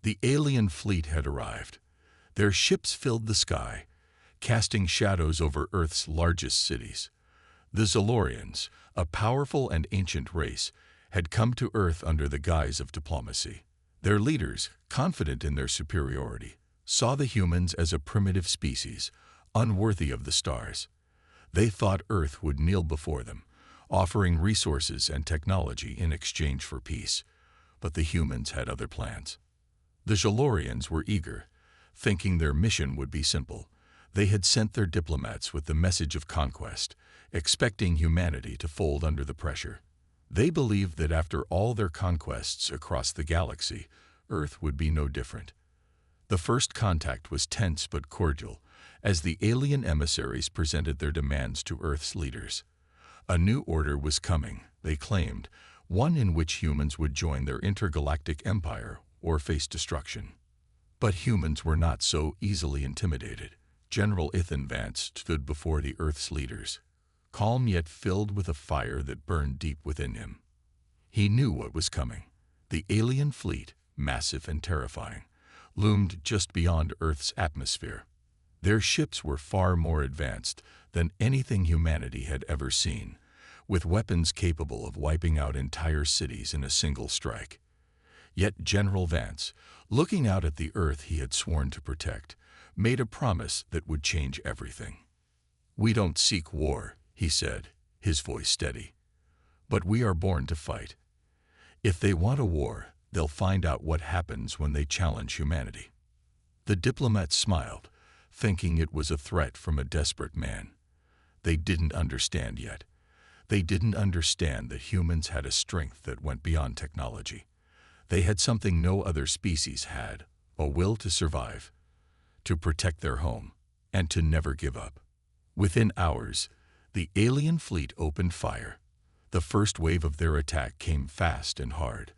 The alien fleet had arrived. Their ships filled the sky, casting shadows over Earth's largest cities. The Zolorians, a powerful and ancient race, had come to Earth under the guise of diplomacy. Their leaders, confident in their superiority, saw the humans as a primitive species, unworthy of the stars. They thought Earth would kneel before them, offering resources and technology in exchange for peace. But the humans had other plans. The Zolorians were eager, thinking their mission would be simple. They had sent their diplomats with the message of conquest, expecting humanity to fold under the pressure. They believed that after all their conquests across the galaxy, Earth would be no different. The first contact was tense but cordial, as the alien emissaries presented their demands to Earth's leaders. A new order was coming, they claimed, one in which humans would join their intergalactic empire or face destruction. But humans were not so easily intimidated. General Ethan Vance stood before the Earth's leaders, calm yet filled with a fire that burned deep within him. He knew what was coming. The alien fleet, massive and terrifying, loomed just beyond Earth's atmosphere. Their ships were far more advanced than anything humanity had ever seen, with weapons capable of wiping out entire cities in a single strike. Yet General Vance, looking out at the Earth he had sworn to protect, made a promise that would change everything. "We don't seek war," he said, his voice steady. "But we are born to fight. If they want a war, they'll find out what happens when they challenge humanity." The diplomats smiled, thinking it was a threat from a desperate man. They didn't understand yet. They didn't understand that humans had a strength that went beyond technology. They had something no other species had, a will to survive, to protect their home, and to never give up. Within hours, the alien fleet opened fire. The first wave of their attack came fast and hard,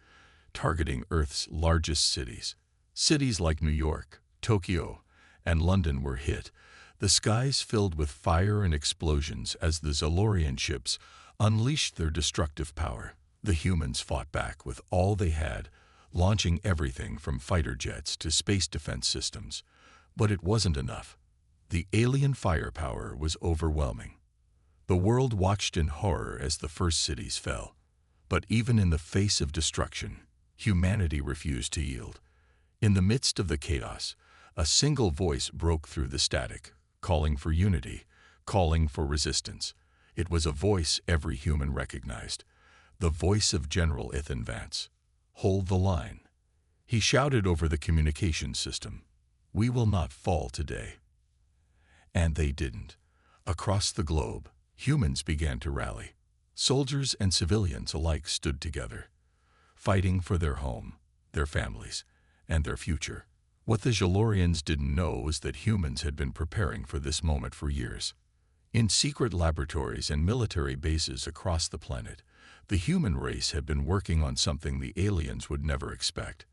targeting Earth's largest cities. Cities like New York, Tokyo, and London were hit, the skies filled with fire and explosions as the Zolorian ships unleashed their destructive power. The humans fought back with all they had, launching everything from fighter jets to space defense systems. But it wasn't enough. The alien firepower was overwhelming. The world watched in horror as the first cities fell. But even in the face of destruction, humanity refused to yield. In the midst of the chaos, a single voice broke through the static, calling for unity, calling for resistance. It was a voice every human recognized, the voice of General Ethan Vance. "Hold the line," he shouted over the communication system. "We will not fall today." And they didn't. Across the globe, humans began to rally. Soldiers and civilians alike stood together, fighting for their home, their families, and their future. What the Zolorians didn't know was that humans had been preparing for this moment for years. In secret laboratories and military bases across the planet, the human race had been working on something the aliens would never expect.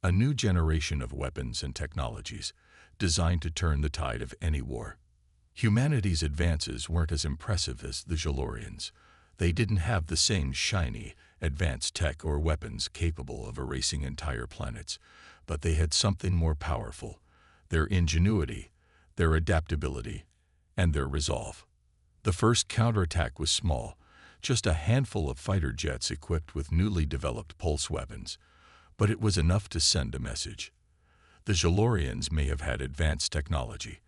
A new generation of weapons and technologies designed to turn the tide of any war. Humanity's advances weren't as impressive as the Zolorians. They didn't have the same shiny, advanced tech or weapons capable of erasing entire planets, but they had something more powerful: their ingenuity, their adaptability, and their resolve. The first counterattack was small, just a handful of fighter jets equipped with newly developed pulse weapons, but it was enough to send a message. The Zolorians may have had advanced technology,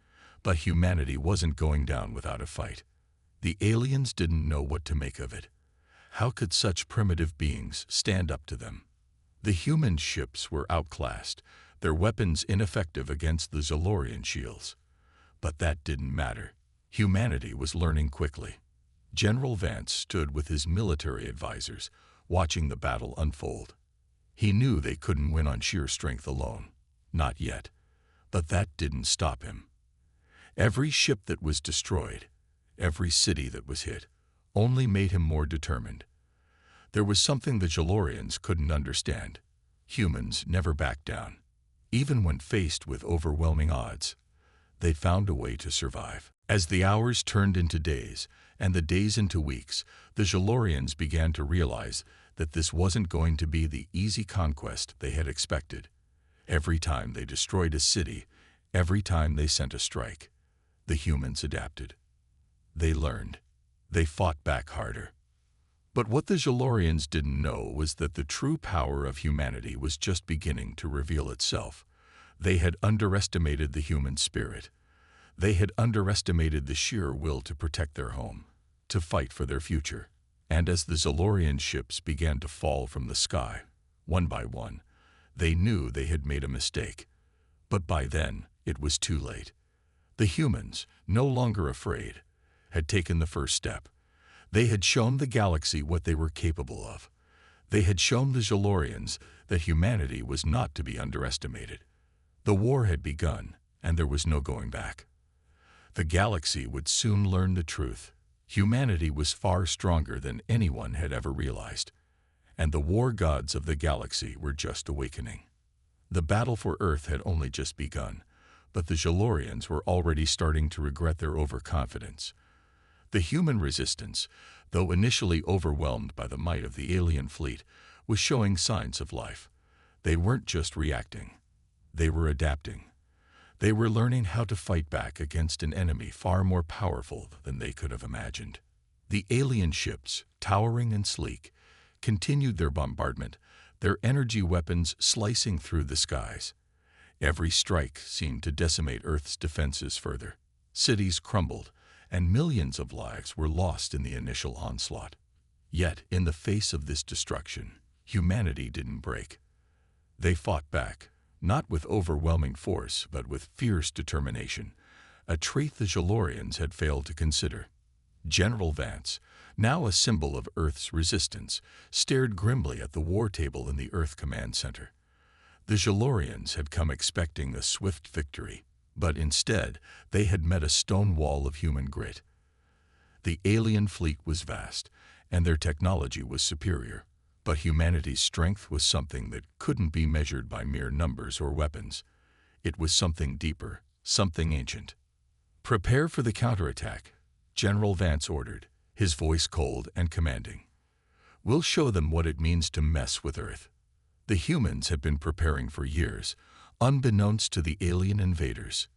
but humanity wasn't going down without a fight. The aliens didn't know what to make of it. How could such primitive beings stand up to them? The human ships were outclassed, their weapons ineffective against the Zolorian shields. But that didn't matter. Humanity was learning quickly. General Vance stood with his military advisors, watching the battle unfold. He knew they couldn't win on sheer strength alone. Not yet. But that didn't stop him. Every ship that was destroyed, every city that was hit, only made him more determined. There was something the Zolorians couldn't understand. Humans never backed down. Even when faced with overwhelming odds, they found a way to survive. As the hours turned into days, and the days into weeks, the Zolorians began to realize that this wasn't going to be the easy conquest they had expected. Every time they destroyed a city, every time they sent a strike, the humans adapted. They learned. They fought back harder. But what the Galorians didn't know was that the true power of humanity was just beginning to reveal itself. They had underestimated the human spirit. They had underestimated the sheer will to protect their home, to fight for their future. And as the Galorian ships began to fall from the sky, one by one, they knew they had made a mistake. But by then, it was too late. The humans, no longer afraid, had taken the first step. They had shown the galaxy what they were capable of. They had shown the Galorians that humanity was not to be underestimated. The war had begun, and there was no going back. The galaxy would soon learn the truth. Humanity was far stronger than anyone had ever realized, and the war gods of the galaxy were just awakening. The battle for Earth had only just begun, but the Galorians were already starting to regret their overconfidence. The human resistance, though initially overwhelmed by the might of the alien fleet, was showing signs of life. They weren't just reacting. They were adapting. They were learning how to fight back against an enemy far more powerful than they could have imagined. The alien ships, towering and sleek, continued their bombardment, their energy weapons slicing through the skies. Every strike seemed to decimate Earth's defenses further. Cities crumbled, and millions of lives were lost in the initial onslaught. Yet, in the face of this destruction, humanity didn't break. They fought back, not with overwhelming force, but with fierce determination, a trait the Galorians had failed to consider. General Vance, now a symbol of Earth's resistance, stared grimly at the war table in the Earth Command Center. The Galorians had come expecting a swift victory, but instead they had met a stone wall of human grit. The alien fleet was vast, and their technology was superior, but humanity's strength was something that couldn't be measured by mere numbers or weapons. It was something deeper, something ancient. "Prepare for the counterattack," General Vance ordered, his voice cold and commanding. "We'll show them what it means to mess with Earth." The humans had been preparing for years, unbeknownst to the alien invaders.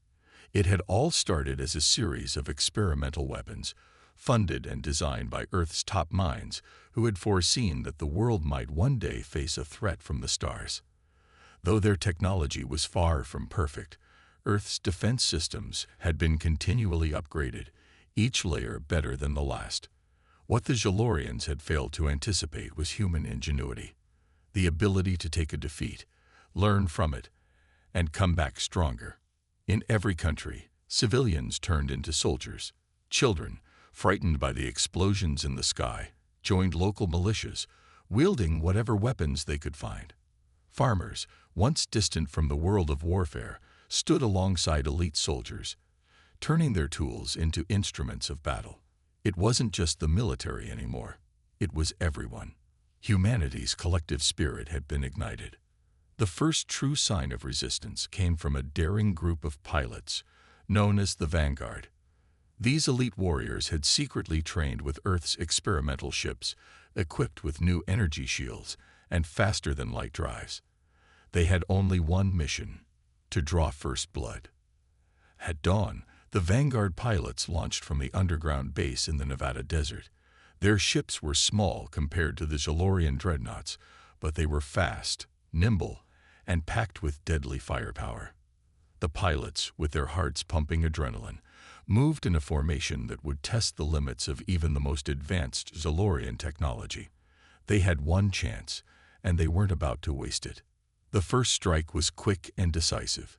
It had all started as a series of experimental weapons, funded and designed by Earth's top minds who had foreseen that the world might one day face a threat from the stars. Though their technology was far from perfect, Earth's defense systems had been continually upgraded, each layer better than the last. What the Galorians had failed to anticipate was human ingenuity, the ability to take a defeat, learn from it, and come back stronger. In every country, civilians turned into soldiers. Children, frightened by the explosions in the sky, joined local militias, wielding whatever weapons they could find. Farmers, once distant from the world of warfare, stood alongside elite soldiers, turning their tools into instruments of battle. It wasn't just the military anymore. It was everyone. Humanity's collective spirit had been ignited. The first true sign of resistance came from a daring group of pilots, known as the Vanguard. These elite warriors had secretly trained with Earth's experimental ships, equipped with new energy shields and faster-than-light drives. They had only one mission: to draw first blood. At dawn, the Vanguard pilots launched from the underground base in the Nevada desert. Their ships were small compared to the Galorian dreadnoughts, but they were fast, nimble, and packed with deadly firepower. The pilots, with their hearts pumping adrenaline, moved in a formation that would test the limits of even the most advanced Galorian technology. They had one chance, and they weren't about to waste it. The first strike was quick and decisive.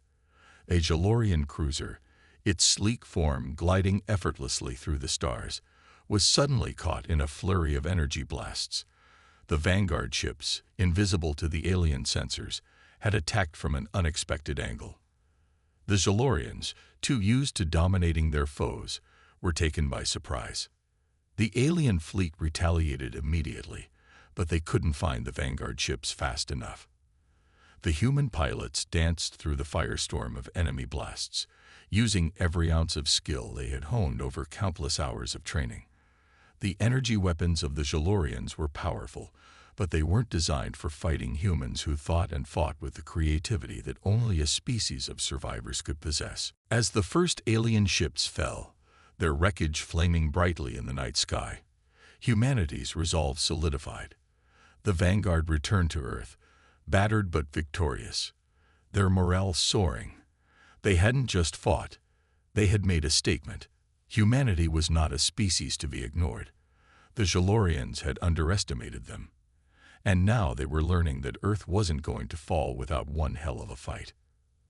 A Galorian cruiser, its sleek form gliding effortlessly through the stars, was suddenly caught in a flurry of energy blasts. The Vanguard ships, invisible to the alien sensors, had attacked from an unexpected angle. The Galorians, too used to dominating their foes, were taken by surprise. The alien fleet retaliated immediately, but they couldn't find the Vanguard ships fast enough. The human pilots danced through the firestorm of enemy blasts, using every ounce of skill they had honed over countless hours of training. The energy weapons of the Galorians were powerful, but they weren't designed for fighting humans who thought and fought with the creativity that only a species of survivors could possess. As the first alien ships fell, their wreckage flaming brightly in the night sky, humanity's resolve solidified. The Vanguard returned to Earth, battered but victorious, their morale soaring. They hadn't just fought, they had made a statement. Humanity was not a species to be ignored. The Galorians had underestimated them, and now they were learning that Earth wasn't going to fall without one hell of a fight.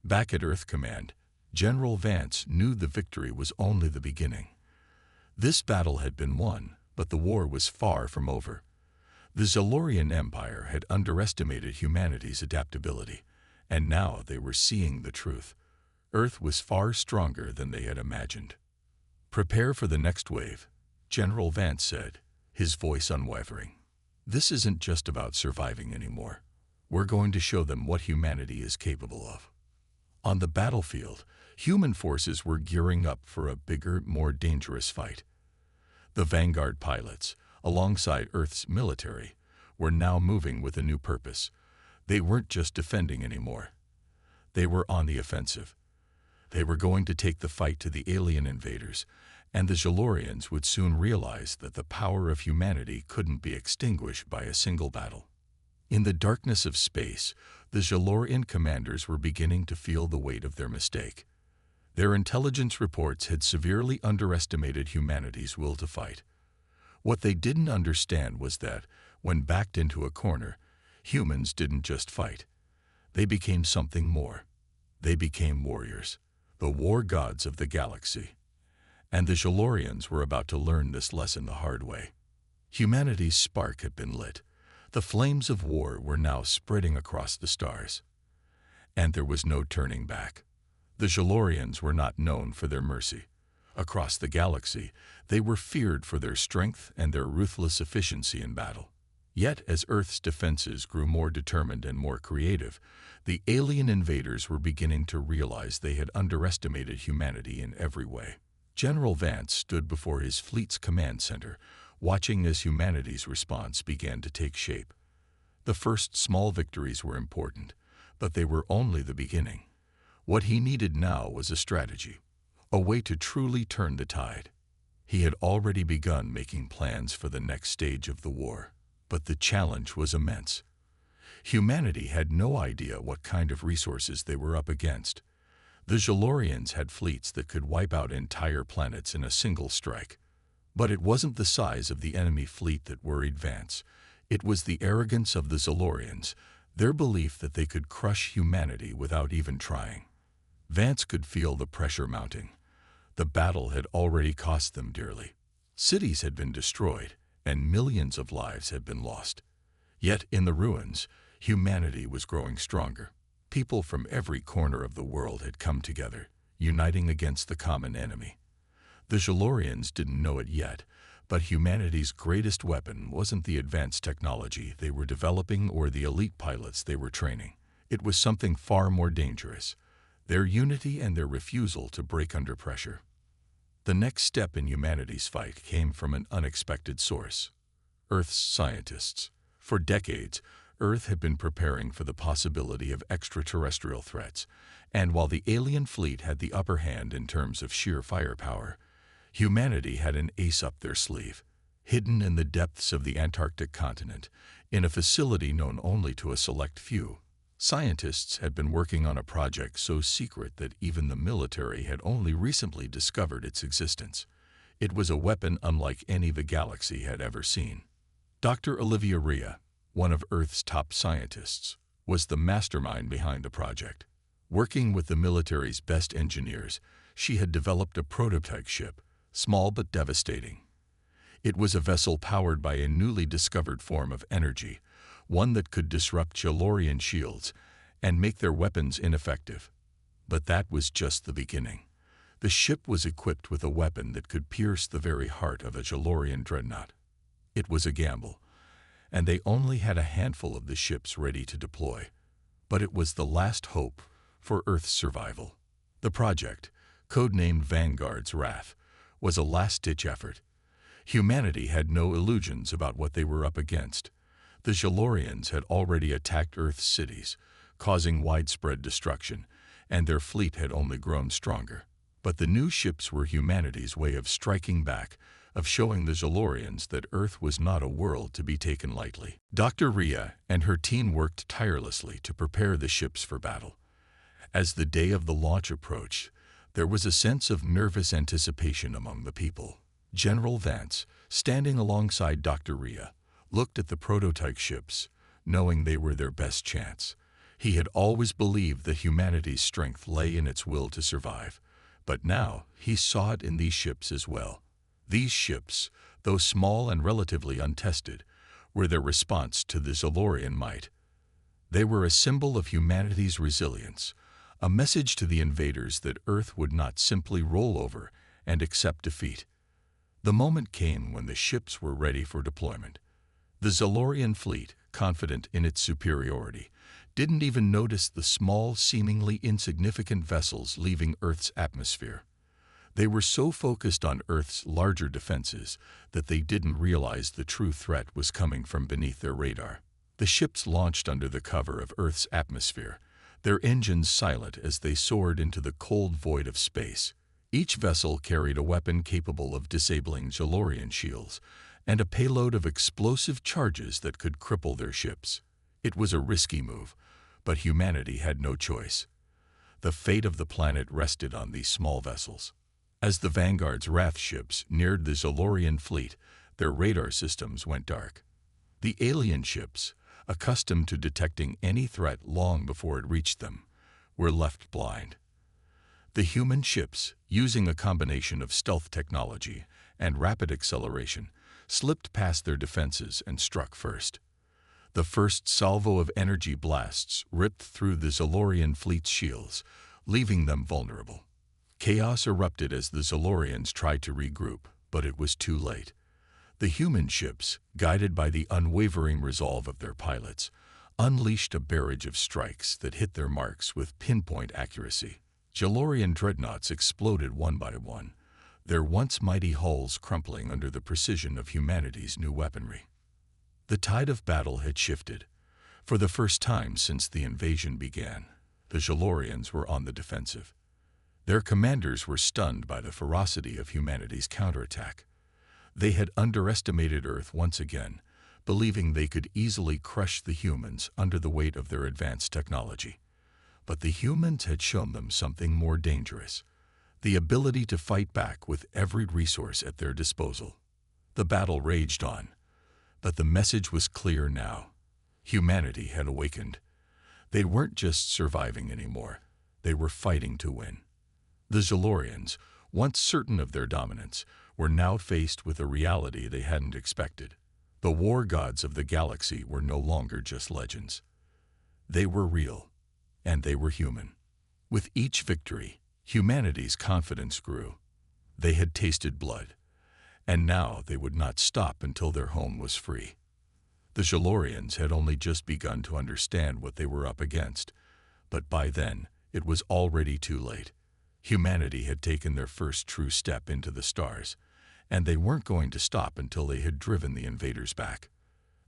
Back at Earth Command, General Vance knew the victory was only the beginning. This battle had been won, but the war was far from over. The Zalorian Empire had underestimated humanity's adaptability, and now they were seeing the truth. Earth was far stronger than they had imagined. "Prepare for the next wave," General Vance said, his voice unwavering. "This isn't just about surviving anymore. We're going to show them what humanity is capable of." On the battlefield, human forces were gearing up for a bigger, more dangerous fight. The Vanguard pilots, alongside Earth's military, were now moving with a new purpose. They weren't just defending anymore. They were on the offensive. They were going to take the fight to the alien invaders, and the Galorians would soon realize that the power of humanity couldn't be extinguished by a single battle. In the darkness of space, the Galorian commanders were beginning to feel the weight of their mistake. Their intelligence reports had severely underestimated humanity's will to fight. What they didn't understand was that, when backed into a corner, humans didn't just fight. They became something more. They became warriors, the war gods of the galaxy. And the Galorians were about to learn this lesson the hard way. Humanity's spark had been lit. The flames of war were now spreading across the stars. And there was no turning back. The Galorians were not known for their mercy. Across the galaxy, they were feared for their strength and their ruthless efficiency in battle. Yet, as Earth's defenses grew more determined and more creative, the alien invaders were beginning to realize they had underestimated humanity in every way. General Vance stood before his fleet's command center, watching as humanity's response began to take shape. The first small victories were important, but they were only the beginning. What he needed now was a strategy, a way to truly turn the tide. He had already begun making plans for the next stage of the war, but the challenge was immense. Humanity had no idea what kind of resources they were up against. The Galorians had fleets that could wipe out entire planets in a single strike. But it wasn't the size of the enemy fleet that worried Vance. It was the arrogance of the Zalorians, their belief that they could crush humanity without even trying. Vance could feel the pressure mounting. The battle had already cost them dearly. Cities had been destroyed, and millions of lives had been lost. Yet in the ruins, humanity was growing stronger. People from every corner of the world had come together, uniting against the common enemy. The Galorians didn't know it yet, but humanity's greatest weapon wasn't the advanced technology they were developing or the elite pilots they were training. It was something far more dangerous: their unity and their refusal to break under pressure. The next step in humanity's fight came from an unexpected source: Earth's scientists. For decades, Earth had been preparing for the possibility of extraterrestrial threats, and while the alien fleet had the upper hand in terms of sheer firepower, humanity had an ace up their sleeve, hidden in the depths of the Antarctic continent, in a facility known only to a select few. Scientists had been working on a project so secret that even the military had only recently discovered its existence. It was a weapon unlike any the galaxy had ever seen. Dr. Olivia Rhea, one of Earth's top scientists, was the mastermind behind the project. Working with the military's best engineers, she had developed a prototype ship, small but devastating. It was a vessel powered by a newly discovered form of energy, one that could disrupt Galorian shields and make their weapons ineffective. But that was just the beginning. The ship was equipped with a weapon that could pierce the very heart of a Galorian dreadnought. It was a gamble, and they only had a handful of the ships ready to deploy. But it was the last hope for Earth's survival. The project, codenamed Vanguard's Wrath, was a last-ditch effort. Humanity had no illusions about what they were up against. The Jalorians had already attacked Earth's cities, causing widespread destruction, and their fleet had only grown stronger. But the new ships were humanity's way of striking back, of showing the Jalorians that Earth was not a world to be taken lightly. Dr. Rhea and her team worked tirelessly to prepare the ships for battle. As the day of the launch approached, there was a sense of nervous anticipation among the people. General Vance, standing alongside Dr. Rhea, looked at the prototype ships, knowing they were their best chance. He had always believed that humanity's strength lay in its will to survive, but now he saw it in these ships as well. These ships, though small and relatively untested, were their response to the Zalorian might. They were a symbol of humanity's resilience, a message to the invaders that Earth would not simply roll over and accept defeat. The moment came when the ships were ready for deployment. The Zalorian fleet, confident in its superiority, didn't even notice the small, seemingly insignificant vessels leaving Earth's atmosphere. They were so focused on Earth's larger defenses that they didn't realize the true threat was coming from beneath their radar. The ships launched under the cover of Earth's atmosphere, their engines silent as they soared into the cold void of space. Each vessel carried a weapon capable of disabling Jalorian shields and a payload of explosive charges that could cripple their ships. It was a risky move, but humanity had no choice. The fate of the planet rested on these small vessels. As the Vanguard's Wrath ships neared the Zalorian fleet, their radar systems went dark. The alien ships, accustomed to detecting any threat long before it reached them, were left blind. The human ships, using a combination of stealth technology and rapid acceleration, slipped past their defenses and struck first. The first salvo of energy blasts ripped through the Zalorian fleet's shields, leaving them vulnerable. Chaos erupted as the Zalorians tried to regroup, but it was too late. The human ships, guided by the unwavering resolve of their pilots, unleashed a barrage of strikes that hit their marks with pinpoint accuracy. Jalorian dreadnoughts exploded one by one, their once mighty hulls crumpling under the precision of humanity's new weaponry. The tide of battle had shifted. For the first time since the invasion began, the Jalorians were on the defensive. Their commanders were stunned by the ferocity of humanity's counterattack. They had underestimated Earth once again, believing they could easily crush the humans under the weight of their advanced technology. But the humans had shown them something more dangerous, the ability to fight back with every resource at their disposal. The battle raged on, but the message was clear now. Humanity had awakened. They weren't just surviving anymore, they were fighting to win. The Zalorians, once certain of their dominance, were now faced with a reality they hadn't expected. The war gods of the galaxy were no longer just legends. They were real, and they were human. With each victory, humanity's confidence grew. They had tasted blood, and now they would not stop until their home was free. The Jalorians had only just begun to understand what they were up against, but by then it was already too late. Humanity had taken their first true step into the stars, and they weren't going to stop until they had driven the invaders back.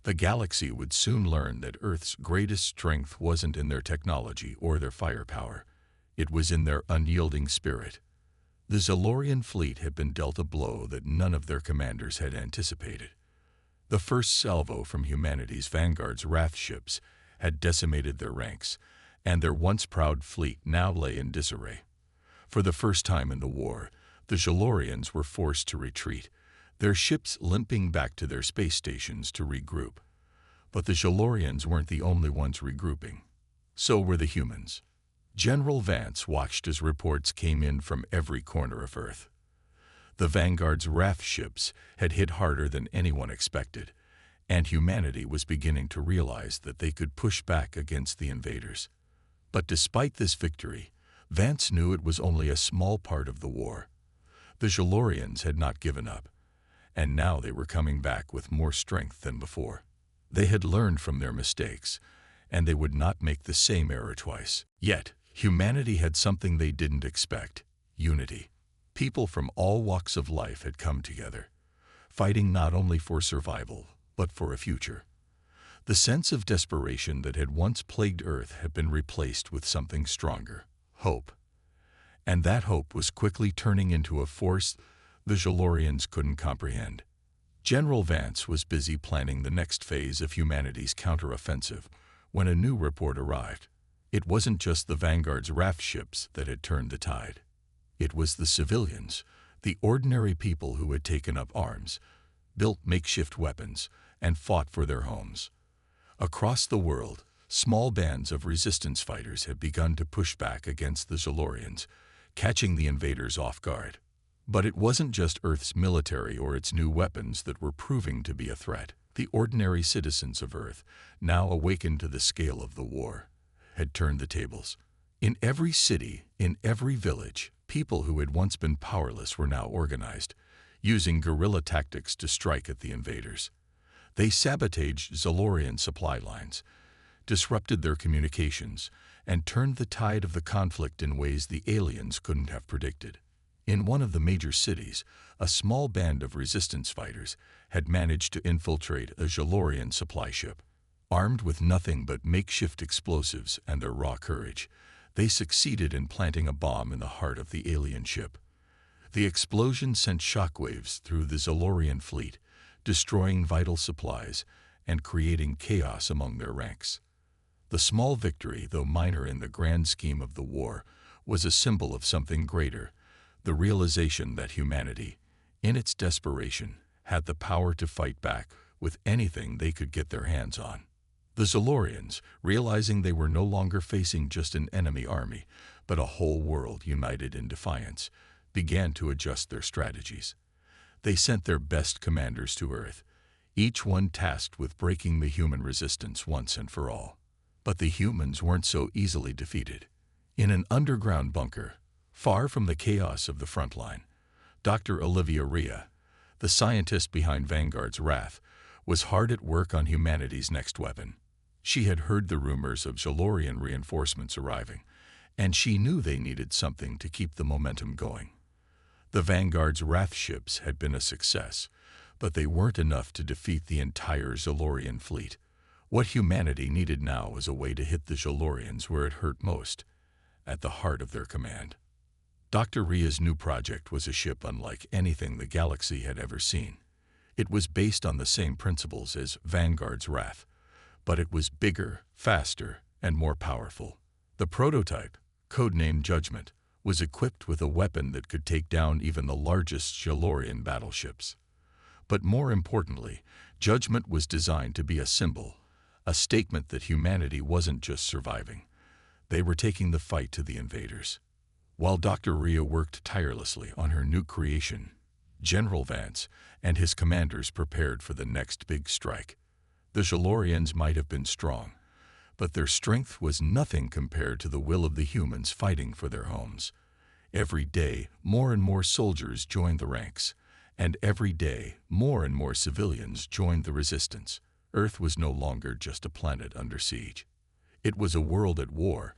The galaxy would soon learn that Earth's greatest strength wasn't in their technology or their firepower. It was in their unyielding spirit. The Zalorian fleet had been dealt a blow that none of their commanders had anticipated. The first salvo from humanity's Vanguard's Wrath ships had decimated their ranks, and their once proud fleet now lay in disarray. For the first time in the war, the Jalorians were forced to retreat, their ships limping back to their space stations to regroup. But the Jalorians weren't the only ones regrouping. So were the humans. General Vance watched as reports came in from every corner of Earth. The Vanguard's Wrath ships had hit harder than anyone expected, and humanity was beginning to realize that they could push back against the invaders. But despite this victory, Vance knew it was only a small part of the war. The Jalorians had not given up, and now they were coming back with more strength than before. They had learned from their mistakes, and they would not make the same error twice. Yet, humanity had something they didn't expect: unity. People from all walks of life had come together, fighting not only for survival, but for a future. The sense of desperation that had once plagued Earth had been replaced with something stronger: hope. And that hope was quickly turning into a force the Jalorians couldn't comprehend. General Vance was busy planning the next phase of humanity's counteroffensive when a new report arrived. It wasn't just the Vanguard's raft ships that had turned the tide. It was the civilians, the ordinary people who had taken up arms, built makeshift weapons, and fought for their homes. Across the world, small bands of resistance fighters had begun to push back against the Jalorians, catching the invaders off guard. But it wasn't just Earth's military or its new weapons that were proving to be a threat. The ordinary citizens of Earth, now awakened to the scale of the war, had turned the tables. In every city, in every village, people who had once been powerless were now organized, using guerrilla tactics to strike at the invaders. They sabotaged Zalorian supply lines, disrupted their communications, and turned the tide of the conflict in ways the aliens couldn't have predicted. In one of the major cities, a small band of resistance fighters had managed to infiltrate a Jalorian supply ship. Armed with nothing but makeshift explosives and their raw courage, they succeeded in planting a bomb in the heart of the alien ship. The explosion sent shockwaves through the Zalorian fleet, destroying vital supplies and creating chaos among their ranks. The small victory, though minor in the grand scheme of the war, was a symbol of something greater: the realization that humanity, in its desperation, had the power to fight back with anything they could get their hands on. The Zalorians, realizing they were no longer facing just an enemy army, but a whole world united in defiance, began to adjust their strategies. They sent their best commanders to Earth, each one tasked with breaking the human resistance once and for all. But the humans weren't so easily defeated. In an underground bunker, far from the chaos of the front line, Dr. Olivia Rhea, the scientist behind Vanguard's Wrath, was hard at work on humanity's next weapon. She had heard the rumors of Jalorian reinforcements arriving, and she knew they needed something to keep the momentum going. The Vanguard's Wrath ships had been a success, but they weren't enough to defeat the entire Jalorian fleet. What humanity needed now was a way to hit the Jalorians where it hurt most, at the heart of their command. Dr. Rhea's new project was a ship unlike anything the galaxy had ever seen. It was based on the same principles as Vanguard's Wrath, but it was bigger, faster, and more powerful. The prototype, codenamed Judgment, was equipped with a weapon that could take down even the largest Jalorian battleships. But more importantly, Judgment was designed to be a symbol, a statement that humanity wasn't just surviving. They were taking the fight to the invaders. While Dr. Rhea worked tirelessly on her new creation, General Vance and his commanders prepared for the next big strike. The Jalorians might have been strong, but their strength was nothing compared to the will of the humans fighting for their homes. Every day, more and more soldiers joined the ranks, and every day, more and more civilians joined the resistance. Earth was no longer just a planet under siege. It was a world at war,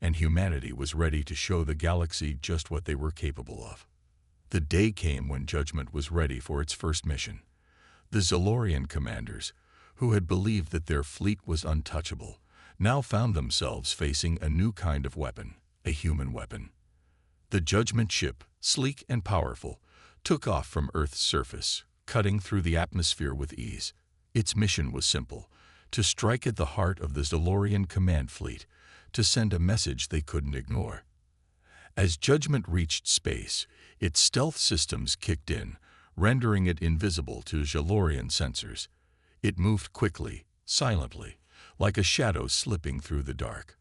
and humanity was ready to show the galaxy just what they were capable of. The day came when Judgment was ready for its first mission. The Zalorian commanders, who had believed that their fleet was untouchable, now found themselves facing a new kind of weapon, a human weapon. The Judgment ship, sleek and powerful, took off from Earth's surface, cutting through the atmosphere with ease. Its mission was simple: to strike at the heart of the Zalorian command fleet, to send a message they couldn't ignore. As Judgment reached space, its stealth systems kicked in, rendering it invisible to Jalorian sensors. It moved quickly, silently, like a shadow slipping through the dark.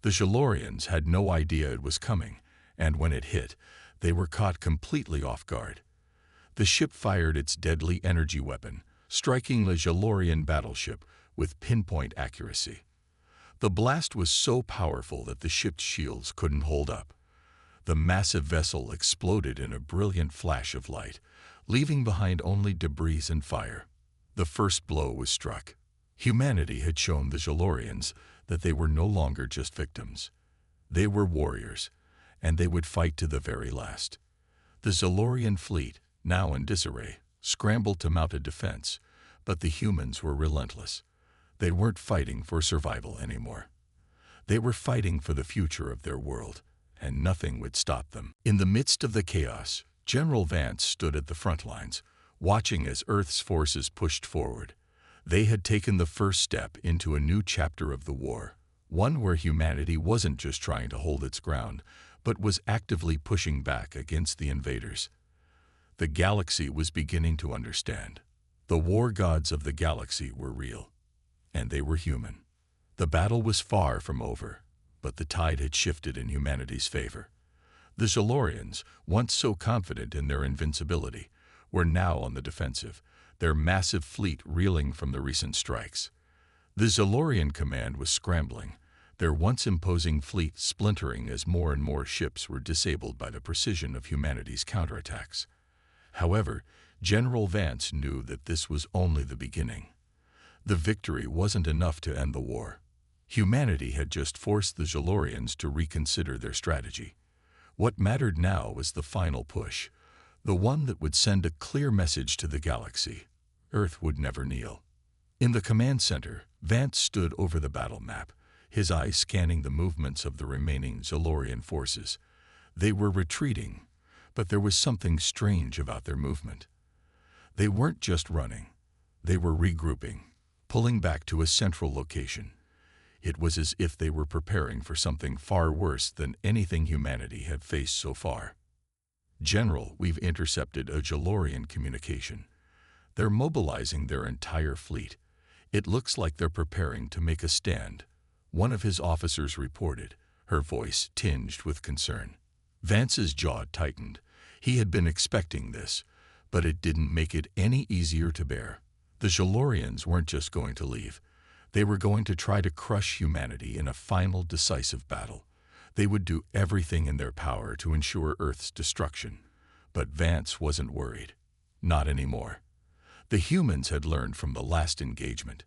The Jalorians had no idea it was coming, and when it hit, they were caught completely off guard. The ship fired its deadly energy weapon, striking the Jalorian battleship with pinpoint accuracy. The blast was so powerful that the ship's shields couldn't hold up. The massive vessel exploded in a brilliant flash of light, leaving behind only debris and fire. The first blow was struck. Humanity had shown the Jalorians that they were no longer just victims. They were warriors, and they would fight to the very last. The Zalorian fleet, now in disarray, scrambled to mount a defense, but the humans were relentless. They weren't fighting for survival anymore. They were fighting for the future of their world, and nothing would stop them. In the midst of the chaos, General Vance stood at the front lines, watching as Earth's forces pushed forward. They had taken the first step into a new chapter of the war, one where humanity wasn't just trying to hold its ground, but was actively pushing back against the invaders. The galaxy was beginning to understand. The war gods of the galaxy were real, and they were human. The battle was far from over, but the tide had shifted in humanity's favor. The Zolorians, once so confident in their invincibility, were now on the defensive, their massive fleet reeling from the recent strikes. The Zolorian command was scrambling, their once imposing fleet splintering as more and more ships were disabled by the precision of humanity's counterattacks. However, General Vance knew that this was only the beginning. The victory wasn't enough to end the war. Humanity had just forced the Zolorians to reconsider their strategy. What mattered now was the final push, the one that would send a clear message to the galaxy. Earth would never kneel. In the command center, Vance stood over the battle map, his eyes scanning the movements of the remaining Zolorian forces. They were retreating, but there was something strange about their movement. They weren't just running. They were regrouping, pulling back to a central location. It was as if they were preparing for something far worse than anything humanity had faced so far. "General, we've intercepted a Zolorian communication. They're mobilizing their entire fleet. It looks like they're preparing to make a stand," one of his officers reported, her voice tinged with concern. Vance's jaw tightened. He had been expecting this, but it didn't make it any easier to bear. The Zolorians weren't just going to leave. They were going to try to crush humanity in a final decisive battle. They would do everything in their power to ensure Earth's destruction. But Vance wasn't worried. Not anymore. The humans had learned from the last engagement.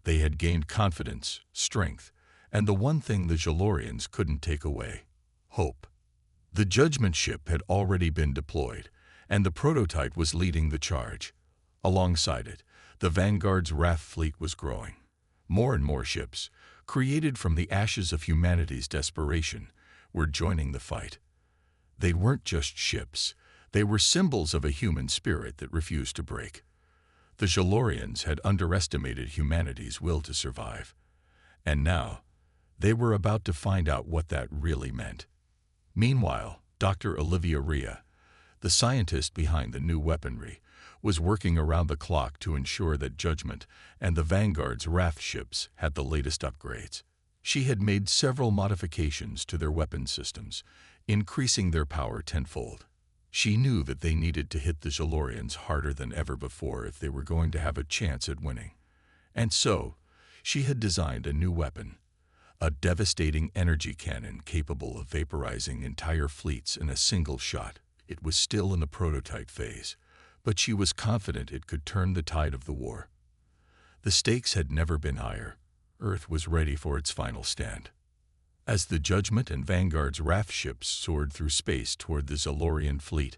They had gained confidence, strength, and the one thing the Zolorians couldn't take away: hope. The judgment ship had already been deployed, and the prototype was leading the charge. Alongside it, the Vanguard's RAF fleet was growing. More and more ships, created from the ashes of humanity's desperation, were joining the fight. They weren't just ships. They were symbols of a human spirit that refused to break. The Zolorians had underestimated humanity's will to survive. And now, they were about to find out what that really meant. Meanwhile, Dr. Olivia Rhea, the scientist behind the new weaponry, was working around the clock to ensure that Judgment and the Vanguard's RAF ships had the latest upgrades. She had made several modifications to their weapon systems, increasing their power tenfold. She knew that they needed to hit the Zolorians harder than ever before if they were going to have a chance at winning. And so, she had designed a new weapon, a devastating energy cannon capable of vaporizing entire fleets in a single shot. It was still in the prototype phase, but she was confident it could turn the tide of the war. The stakes had never been higher. Earth was ready for its final stand. As the Judgment and Vanguard's RAF ships soared through space toward the Zolorian fleet,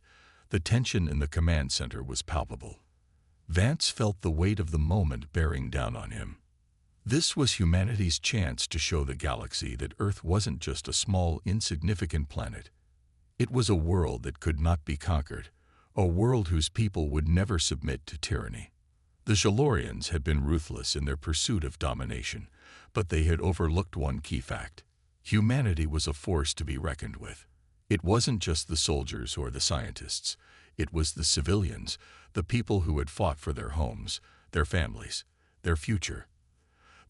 the tension in the command center was palpable. Vance felt the weight of the moment bearing down on him. This was humanity's chance to show the galaxy that Earth wasn't just a small, insignificant planet. It was a world that could not be conquered, a world whose people would never submit to tyranny. The Zolorians had been ruthless in their pursuit of domination, but they had overlooked one key fact. Humanity was a force to be reckoned with. It wasn't just the soldiers or the scientists. It was the civilians, the people who had fought for their homes, their families, their future.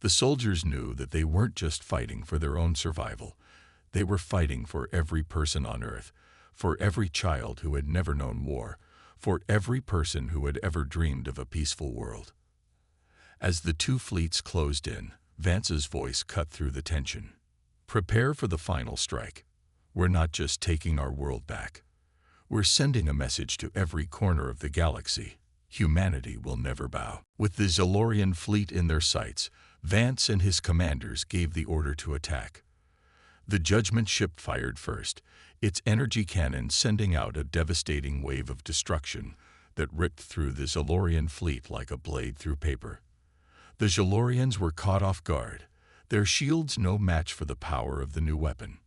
The soldiers knew that they weren't just fighting for their own survival. They were fighting for every person on Earth, for every child who had never known war, for every person who had ever dreamed of a peaceful world. As the two fleets closed in, Vance's voice cut through the tension. "Prepare for the final strike. We're not just taking our world back. We're sending a message to every corner of the galaxy. Humanity will never bow." With the Zolorian fleet in their sights, Vance and his commanders gave the order to attack. The Judgment ship fired first, its energy cannon sending out a devastating wave of destruction that ripped through the Zolorian fleet like a blade through paper. The Galorians were caught off guard, their shields no match for the power of the new weapon.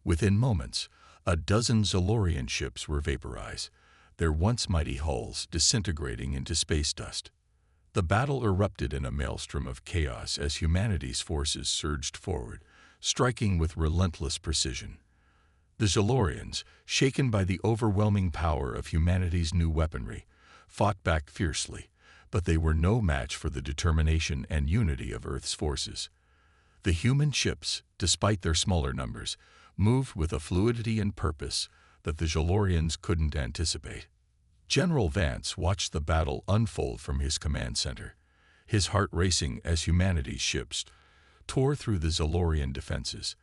Within moments, a dozen Zalorian ships were vaporized, their once mighty hulls disintegrating into space dust. The battle erupted in a maelstrom of chaos as humanity's forces surged forward, striking with relentless precision. The Zalorians, shaken by the overwhelming power of humanity's new weaponry, fought back fiercely, but they were no match for the determination and unity of Earth's forces. The human ships, despite their smaller numbers, moved with a fluidity and purpose that the Zalorians couldn't anticipate. General Vance watched the battle unfold from his command center, his heart racing as humanity's ships tore through the Zalorian defenses.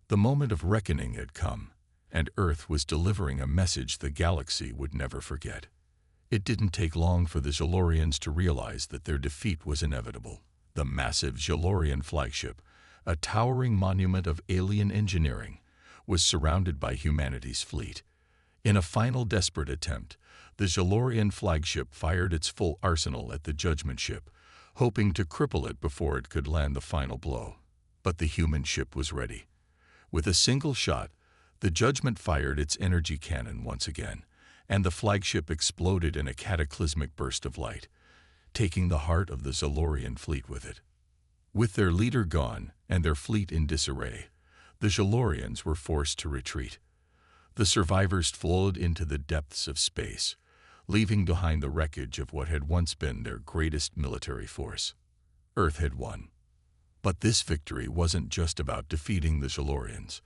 The moment of reckoning had come, and Earth was delivering a message the galaxy would never forget. It didn't take long for the Zalorians to realize that their defeat was inevitable. The massive Zalorian flagship, a towering monument of alien engineering, was surrounded by humanity's fleet. In a final desperate attempt, the Zalorian flagship fired its full arsenal at the Judgment ship, hoping to cripple it before it could land the final blow. But the human ship was ready. With a single shot, the Judgment fired its energy cannon once again, and the flagship exploded in a cataclysmic burst of light, taking the heart of the Zalorian fleet with it. With their leader gone and their fleet in disarray, the Zalorians were forced to retreat. The survivors flowed into the depths of space, leaving behind the wreckage of what had once been their greatest military force. Earth had won. But this victory wasn't just about defeating the Zalorians.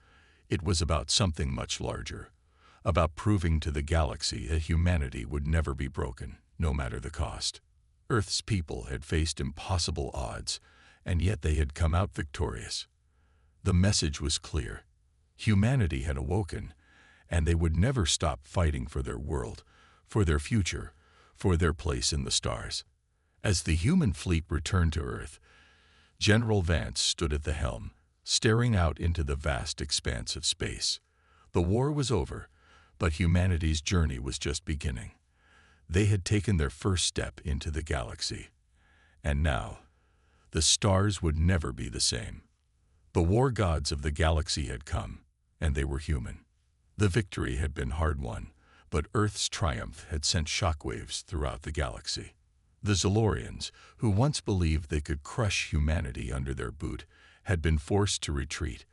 It was about something much larger, about proving to the galaxy that humanity would never be broken, no matter the cost. Earth's people had faced impossible odds, and yet they had come out victorious. The message was clear. Humanity had awoken, and they would never stop fighting for their world, for their future, for their place in the stars. As the human fleet returned to Earth, General Vance stood at the helm, staring out into the vast expanse of space. The war was over, but humanity's journey was just beginning. They had taken their first step into the galaxy. And now, the stars would never be the same. The war gods of the galaxy had come, and they were human. The victory had been hard-won, but Earth's triumph had sent shockwaves throughout the galaxy. The Zalorians, who once believed they could crush humanity under their boot, had been forced to retreat,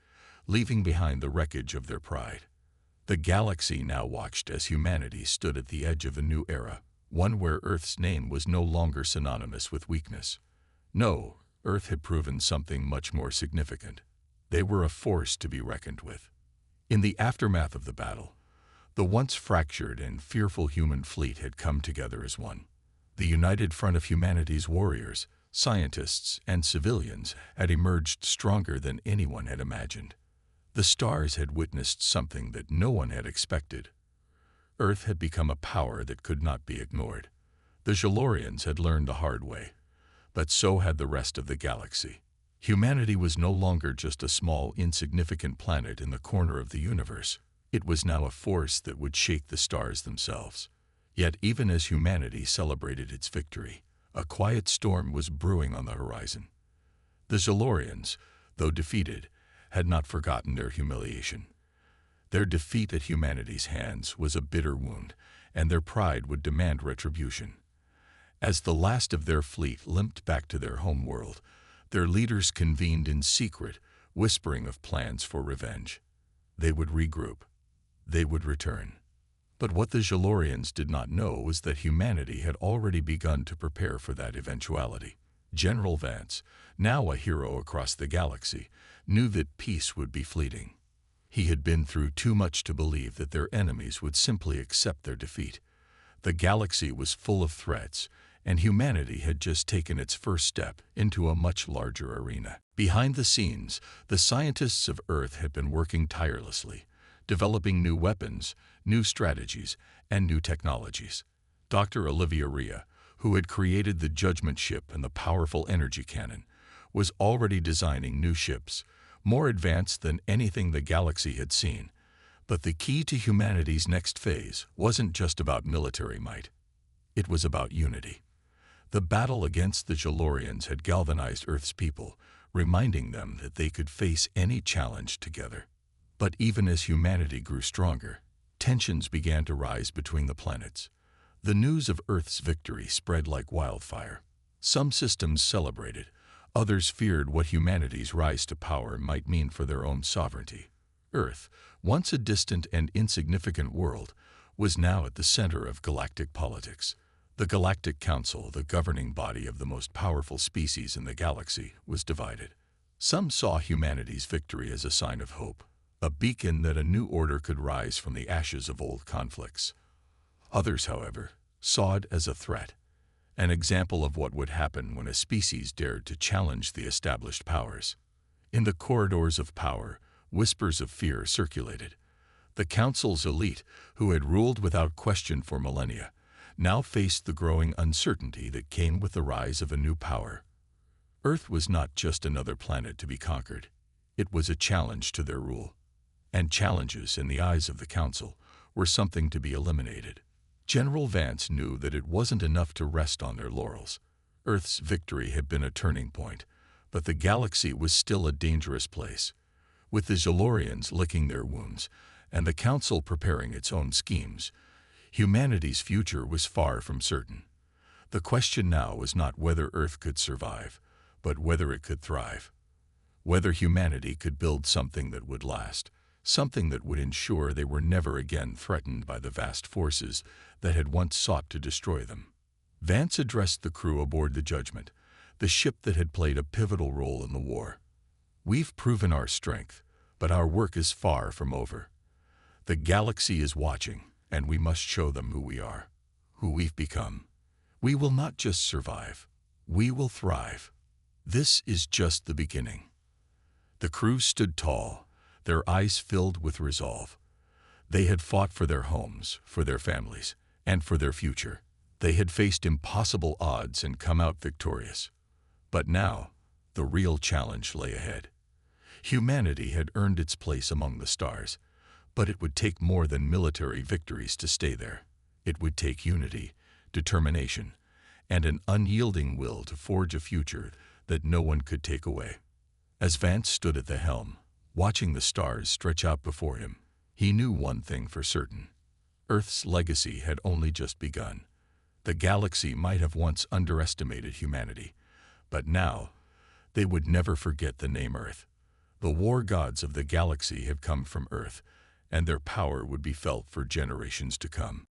leaving behind the wreckage of their pride. The galaxy now watched as humanity stood at the edge of a new era, one where Earth's name was no longer synonymous with weakness. No, Earth had proven something much more significant. They were a force to be reckoned with. In the aftermath of the battle, the once fractured and fearful human fleet had come together as one. The united front of humanity's warriors, scientists, and civilians had emerged stronger than anyone had imagined. The stars had witnessed something that no one had expected. Earth had become a power that could not be ignored. The Zalorians had learned the hard way, but so had the rest of the galaxy. Humanity was no longer just a small, insignificant planet in the corner of the universe. It was now a force that would shake the stars themselves. Yet even as humanity celebrated its victory, a quiet storm was brewing on the horizon. The Zalorians, though defeated, had not forgotten their humiliation. Their defeat at humanity's hands was a bitter wound, and their pride would demand retribution. As the last of their fleet limped back to their homeworld, their leaders convened in secret, whispering of plans for revenge. They would regroup. They would return. But what the Zalorians did not know was that humanity had already begun to prepare for that eventuality. General Vance, now a hero across the galaxy, knew that peace would be fleeting. He had been through too much to believe that their enemies would simply accept their defeat. The galaxy was full of threats, and humanity had just taken its first step into a much larger arena. Behind the scenes, the scientists of Earth had been working tirelessly, developing new weapons, new strategies, and new technologies. Dr. Olivia Rhea, who had created the Judgment ship and the powerful energy cannon, was already designing new ships, more advanced than anything the galaxy had seen. But the key to humanity's next phase wasn't just about military might. It was about unity. The battle against the Jalorians had galvanized Earth's people, reminding them that they could face any challenge together. But even as humanity grew stronger, tensions began to rise between the planets. The news of Earth's victory spread like wildfire. Some systems celebrated, others feared what humanity's rise to power might mean for their own sovereignty. Earth, once a distant and insignificant world, was now at the center of galactic politics. The Galactic Council, the governing body of the most powerful species in the galaxy, was divided. Some saw humanity's victory as a sign of hope, a beacon that a new order could rise from the ashes of old conflicts. Others, however, saw it as a threat, an example of what would happen when a species dared to challenge the established powers. In the corridors of power, whispers of fear circulated. The Council's elite, who had ruled without question for millennia, now faced the growing uncertainty that came with the rise of a new power. Earth was not just another planet to be conquered. It was a challenge to their rule. And challenges, in the eyes of the Council, were something to be eliminated. General Vance knew that it wasn't enough to rest on their laurels. Earth's victory had been a turning point, but the galaxy was still a dangerous place. With the Jalorians licking their wounds, and the Council preparing its own schemes, humanity's future was far from certain. The question now was not whether Earth could survive, but whether it could thrive. Whether humanity could build something that would last, something that would ensure they were never again threatened by the vast forces that had once sought to destroy them. Vance addressed the crew aboard the Judgment, the ship that had played a pivotal role in the war. "We've proven our strength, but our work is far from over. The galaxy is watching, and we must show them who we are, who we've become. We will not just survive, we will thrive. This is just the beginning." The crew stood tall, their eyes filled with resolve. They had fought for their homes, for their families, and for their future. They had faced impossible odds and come out victorious. But now, the real challenge lay ahead. Humanity had earned its place among the stars, but it would take more than military victories to stay there. It would take unity, determination, and an unyielding will to forge a future that no one could take away. As Vance stood at the helm, watching the stars stretch out before him, he knew one thing for certain. Earth's legacy had only just begun. The galaxy might have once underestimated humanity, but now they would never forget the name Earth. The war gods of the galaxy had come from Earth, and their power would be felt for generations to come.